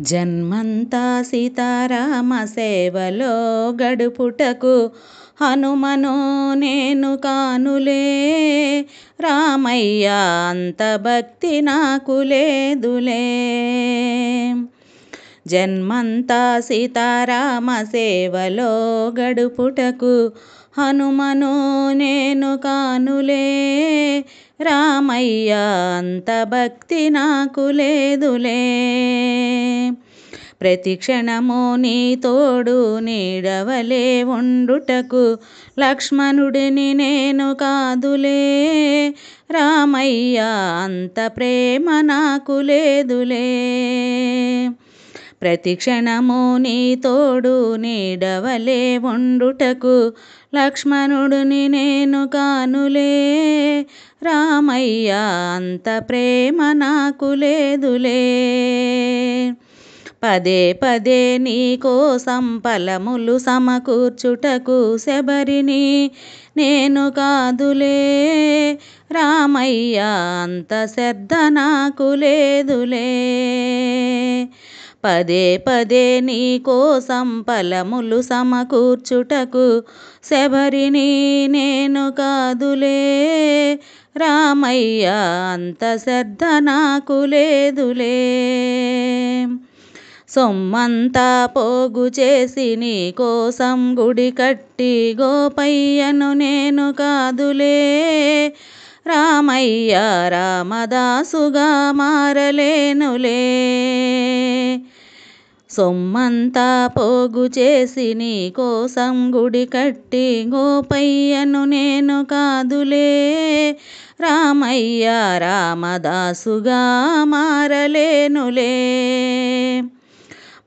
జన్మంతా సీతారామ సేవలో గడుపుటకు హనుమను నేను కానులే. రామయ్య అంత భక్తి నాకు లేదులే. జన్మంతా సీతారామ సేవలో గడుపుటకు హనుమను నేను కానులే. రామయ్య అంత భక్తి నాకు లేదులే. ప్రతి క్షణము నీ తోడు నీడవలే ఉండుటకు లక్ష్మణుడిని నేను కాదులే. రామయ్య అంత ప్రేమ నాకు లేదులే. ప్రతి క్షణము నీ తోడు నీడవలే ఉండుటకు లక్ష్మణుడిని నేను కానులే. రామయ్య అంత ప్రేమ నాకు లేదులే. పదే పదే నీ కోసం ఫలములు సమకూర్చుటకు శబరిని నేను కాదులే. రామయ్య అంత శ్రద్ధ నాకు లేదులే. పదే పదే నీ కోసం ఫలములు సమకూర్చుటకు శబరిని నేను కాదులే. రామయ్య అంత శ్రద్ధ నాకు లేదులే. సొమ్మంతా పోగు చేసి నీ కోసం గుడి కట్టి గోపయ్యను నేను కాదులే. రామయ్య రామదాసుగా మారలేనులే. సొమ్మంతా పోగు చేసి నీ కోసం గుడి కట్టి గోపయ్యను నేను కాదులే. రామయ్య రామదాసుగా మారలేనులే.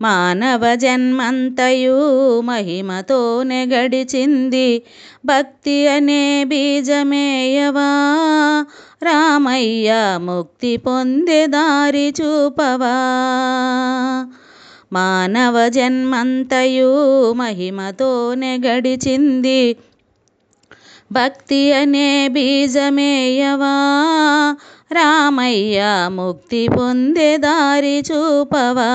మానవ జన్మంతయు మహిమతోనే గడిచింది, భక్తి అనే బీజమేయవా. రామయ్య ముక్తి పొందే దారి చూపవా. మానవ జన్మంతయు మహిమతోనే గడిచింది, భక్తి అనే బీజమేయవా. రామయ్య ముక్తి పొందే దారి చూపవా.